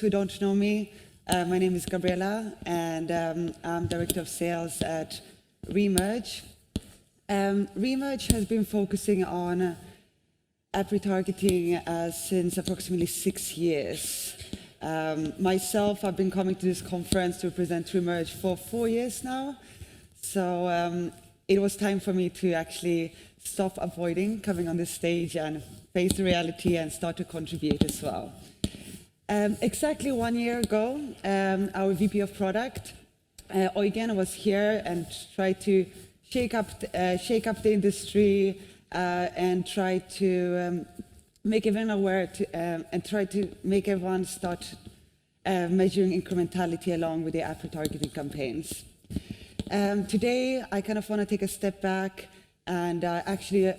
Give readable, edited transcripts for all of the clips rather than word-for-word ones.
who don't know me, my name is Gabriela, and I'm Director of Sales at Remerge. Remerge has been focusing on app retargeting since approximately 6 years. Myself, I've been coming to this conference to present Remerge for 4 years now, so it was time for me to actually stop avoiding coming on this stage and face the reality and start to contribute as well. Exactly 1 year ago, our VP of Product, Eugen, was here and tried to shake up the industry and try to make everyone aware and try to make everyone start measuring incrementality along with the app retargeting campaigns. Today, I kind of want to take a step back and actually,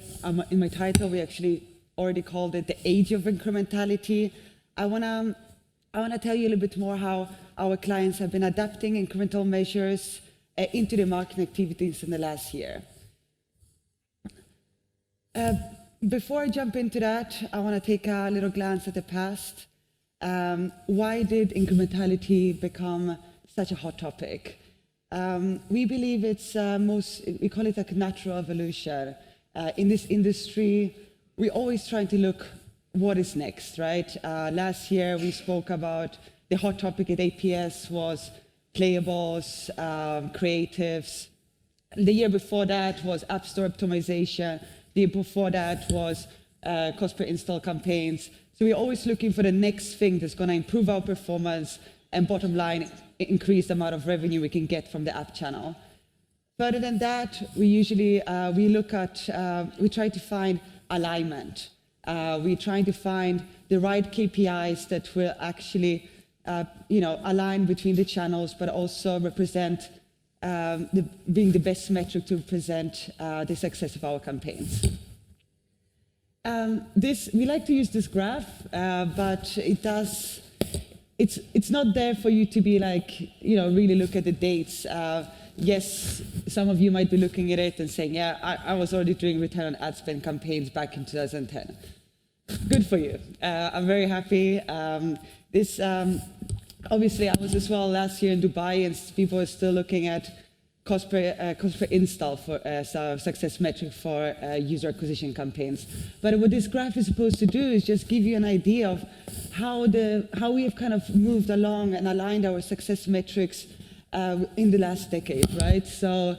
in my title, we actually already called it the age of incrementality. I want to tell you a little bit more how our clients have been adapting incremental measures into their marketing activities in the last year. Before I jump into that, I want to take a little glance at the past. Why did incrementality become such a hot topic? We believe it's we call it a natural evolution. In this industry, we're always trying to look what is next, right? Last year, we spoke about the hot topic at APS was playables, creatives. The year before that was App Store optimization. The year before that was cost per install campaigns. So we're always looking for the next thing that's going to improve our performance and bottom line, increase the amount of revenue we can get from the app channel. Further than that, we usually we try to find alignment. We're trying to find the right KPIs that will actually, align between the channels, but also represent being the best metric to represent the success of our campaigns. We like to use this graph, but it's not there for you to be like, really look at the dates. Yes, some of you might be looking at it and saying, yeah, I was already doing return on ad spend campaigns back in 2010. Good for you. I'm very happy. Obviously, I was as well last year in Dubai, and people are still looking at cost per install for as a success metric for user acquisition campaigns. But what this graph is supposed to do is just give you an idea of how we have kind of moved along and aligned our success metrics in the last decade, right? So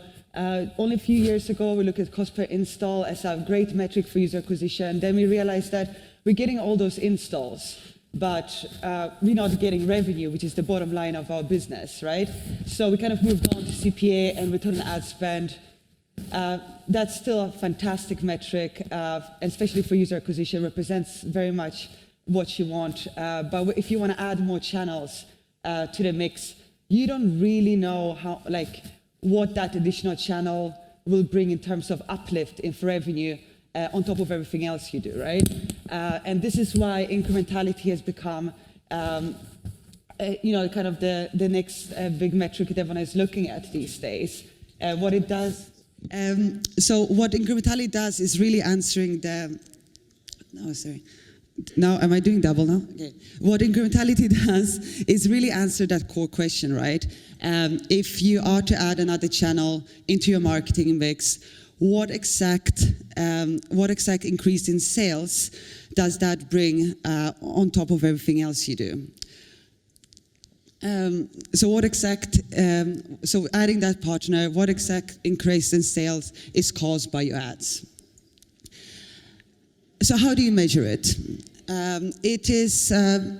only a few years ago, we looked at cost per install as a great metric for user acquisition. Then we realized that we're getting all those installs, but we're not getting revenue, which is the bottom line of our business, right? So we kind of moved on to CPA and return on ad spend. That's still a fantastic metric, especially for user acquisition, represents very much what you want. But if you want to add more channels to the mix, you don't really know what that additional channel will bring in terms of uplift in revenue on top of everything else you do, right? And this is why incrementality has become, kind of the next big metric that everyone is looking at these days. What it does, so what incrementality does is really answering Now, am I doing double now? Okay. What incrementality does is really answer that core question, right? If you are to add another channel into your marketing mix, what exact increase in sales does that bring on top of everything else you do? So adding that partner, what exact increase in sales is caused by your ads? So how do you measure it? It is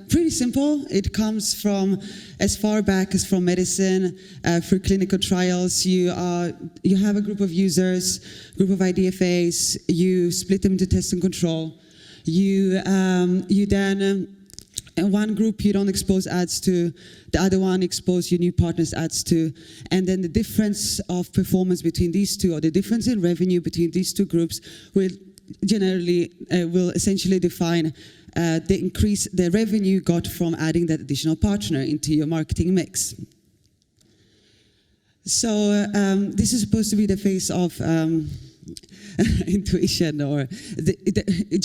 pretty simple. It comes from as far back as from medicine, through clinical trials. You have a group of users, group of IDFAs. You split them into test and control. You then in one group you don't expose ads to, the other one expose your new partners ads to, and then the difference of performance between these two, or the difference in revenue between these two groups, will essentially define the revenue you got from adding that additional partner into your marketing mix. So this is supposed to be the face of intuition, or it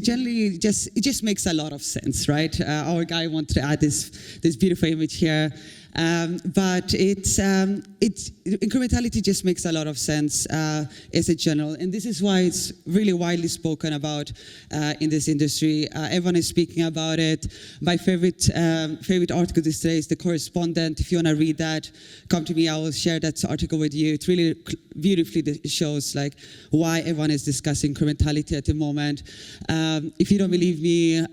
generally just makes a lot of sense, right? Our guy wanted to add this beautiful image here, but incrementality just makes a lot of sense as a general, and this is why it's really widely spoken about in this industry. Everyone is speaking about it. My favorite article this day is The Correspondent. If you want to read that, come to me. I will share that article with you. It really beautifully shows like why everyone is discussing incrementality at the moment. If you don't believe me,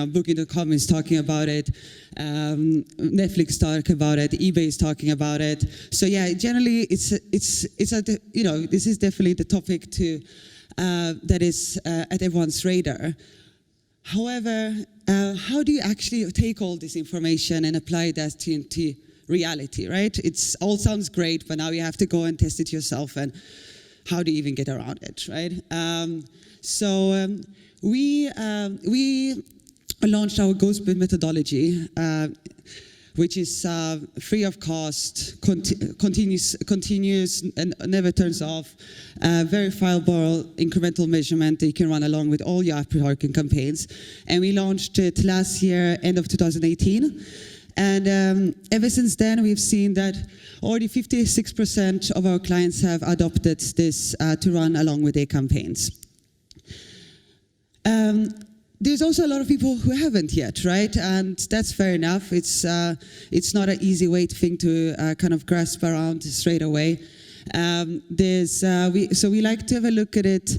Booking.com is talking about it. Netflix talking about it. eBay is talking about it. So yeah, generally this is definitely the topic that is at everyone's radar. However, how do you actually take all this information and apply that into reality, right? It all sounds great, but now you have to go and test it yourself, and how do you even get around it, right? We launched our Ghost Bid methodology, which is free of cost, continuous and never turns off, verifiable incremental measurement that you can run along with all your advertising campaigns. And we launched it last year, end of 2018. And ever since then, we've seen that already 56% of our clients have adopted this to run along with their campaigns. There's also a lot of people who haven't yet, right? And that's fair enough. It's not an easy thing to kind of grasp around straight away. So we like to have a look at it.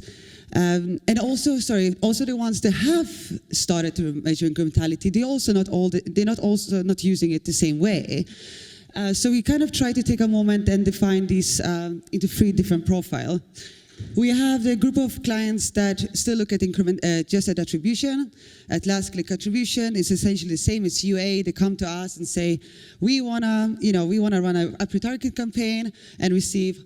And also the ones that have started to measure incrementality, they're not not using it the same way. So we kind of try to take a moment and define these into 3 different profiles. We have the group of clients that still look at just at attribution, at last click attribution. It's essentially the same as UA. They come to us and say, we wanna run a pre-target campaign and receive.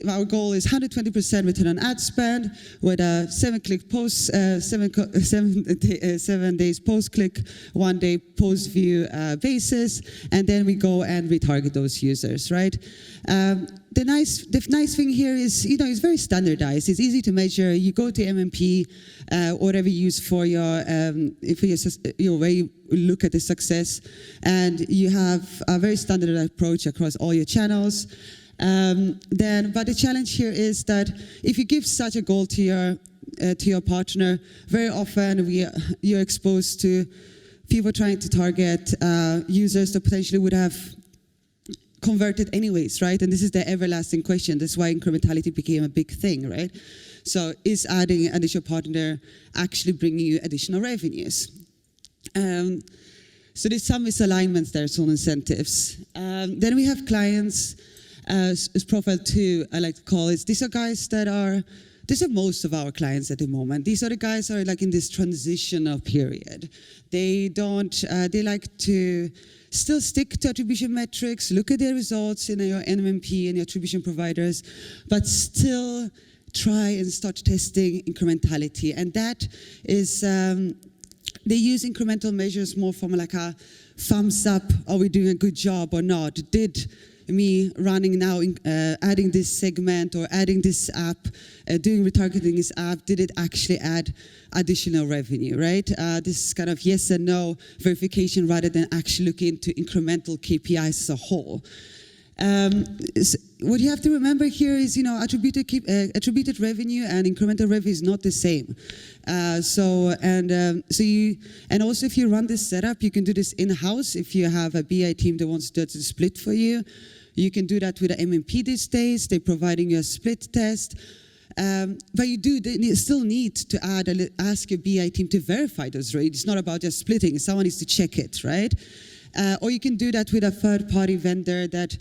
Our goal is 120% return on ad spend with a 7-click post, 7 days post-click, 1 day post-view basis, and then we go and retarget those users, right? The nice thing here is, it's very standardized. It's easy to measure. You go to MMP, whatever you use for your way you look at the success, and you have a very standard approach across all your channels. But the challenge here is that if you give such a goal to your partner, very often you're exposed to people trying to target users that potentially would have converted anyways, right? And this is the everlasting question. That's why incrementality became a big thing, right? So is adding an additional partner actually bringing you additional revenues? So there's some misalignments there, some incentives. Then we have clients. As profile 2, I like to call it. These are most of our clients at the moment. These are the guys that are like in this transitional period. They like to still stick to attribution metrics, look at their results in your NMP and your attribution providers, but still try and start testing incrementality. And that is, they use incremental measures more from like a thumbs up, are we doing a good job or not? Did me running now, adding this segment or adding this app, doing retargeting this app, did it actually add additional revenue, right? This is kind of yes and no verification rather than actually looking into incremental KPIs as a whole. What you have to remember here is, attributed revenue and incremental revenue is not the same. And also if you run this setup, you can do this in-house. If you have a BI team that wants to do the split for you, you can do that with an MMP these days. They're providing you a split test. But you still need to ask your BI team to verify those rates. It's not about just splitting. Someone needs to check it, right? Or you can do that with a third-party vendor that,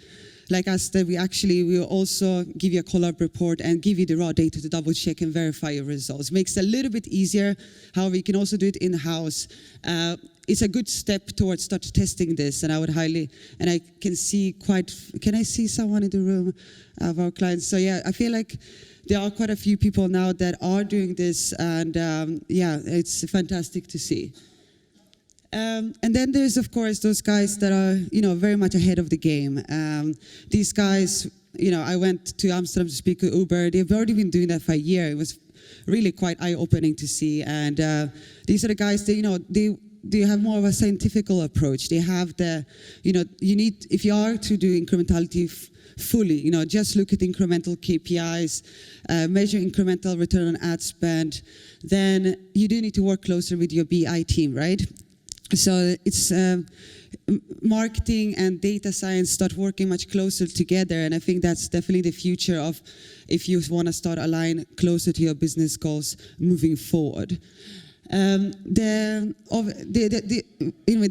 like us, that we will also give you a collab report and give you the raw data to double check and verify your results. Makes it a little bit easier. However, you can also do it in-house. It's a good step towards start testing this, and I can I see someone in the room of our clients? So yeah, I feel like there are quite a few people now that are doing this, and it's fantastic to see. And then there's, of course, those guys that are, very much ahead of the game. These guys I went to Amsterdam to speak with Uber. They've already been doing that for a year. It was really quite eye-opening to see. And these are the guys that, they have more of a scientific approach. They have you need, if you are to do incrementality fully, just look at incremental KPIs, measure incremental return on ad spend, then you do need to work closer with your BI team, right? So it's marketing and data science start working much closer together, and I think that's definitely the future of if you want to start align closer to your business goals moving forward. The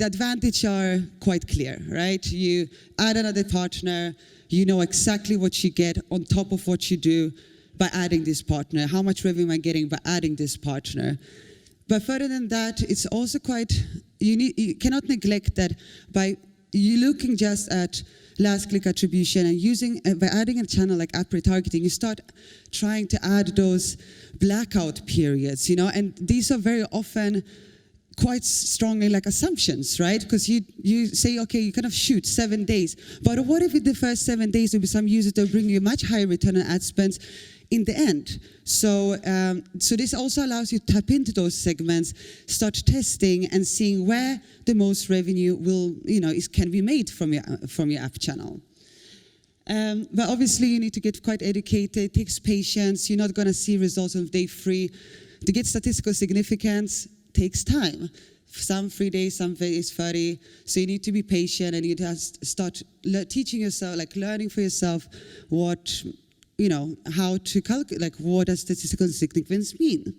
advantage are quite clear, right? You add another partner, you know exactly what you get on top of what you do by adding this partner. How much revenue am I getting by adding this partner? But further than that, it's also quite, you cannot neglect that by you looking just at last click attribution and by adding a channel like app retargeting, you start trying to add those blackout periods, and these are very often quite strongly like assumptions, right? Because you say, okay, you kind of shoot 7 days, but what if in the first 7 days there will be some users that will bring you a much higher return on ad spend in the end? So this also allows you to tap into those segments, start testing and seeing where the most revenue can be made from your app channel. But obviously you need to get quite educated. It takes patience. You're not going to see results on day 3. To get statistical significance takes time. Some 3 days, some days 30. So you need to be patient, and you have to start teaching yourself, like learning for yourself how to calculate, like what does statistical significance mean?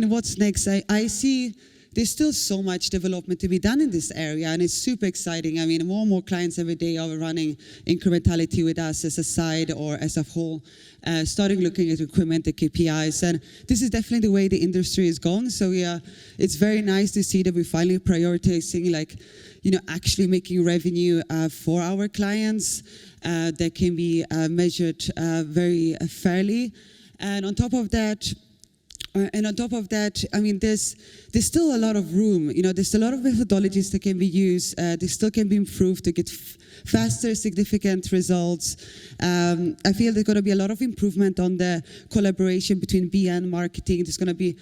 What's next? I see there's still so much development to be done in this area, and it's super exciting. More and more clients every day are running incrementality with us as a side or as a whole, starting looking at incremental KPIs, and this is definitely the way the industry is going. So it's very nice to see that we're finally prioritizing, actually making revenue for our clients that can be measured very fairly. And on top of that, there's still a lot of room. There's a lot of methodologies that can be used. They still can be improved to get faster, significant results. I feel there's going to be a lot of improvement on the collaboration between BI and marketing. It's going to be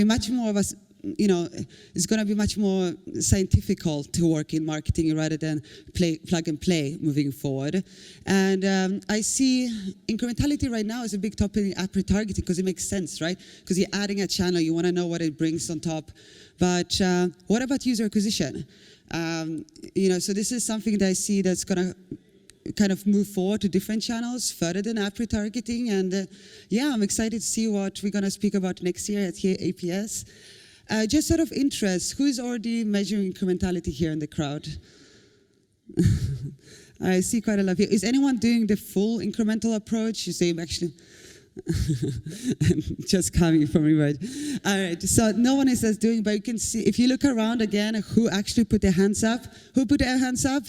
much more of a it's going to be much more scientifical to work in marketing rather than plug and play moving forward. And I see incrementality right now is a big topic in app retargeting because it makes sense, right? Because you're adding a channel, you want to know what it brings on top. But what about user acquisition? So this is something that I see that's going to kind of move forward to different channels further than app retargeting. And I'm excited to see what we're going to speak about next year at APS. Just out of interest, who is already measuring incrementality here in the crowd? I see quite a lot of you. Is anyone doing the full incremental approach? You say actually, just coming from me, right? All right, so no one is doing, but you can see, if you look around again, who actually put their hands up? Who put their hands up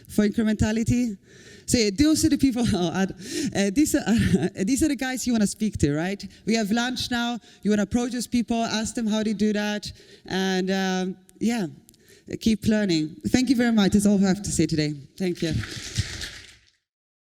for incrementality? So those are the people, these are the guys you want to speak to, right? We have lunch now. You want to approach those people, ask them how they do that, and keep learning. Thank you very much. That's all I have to say today. Thank you.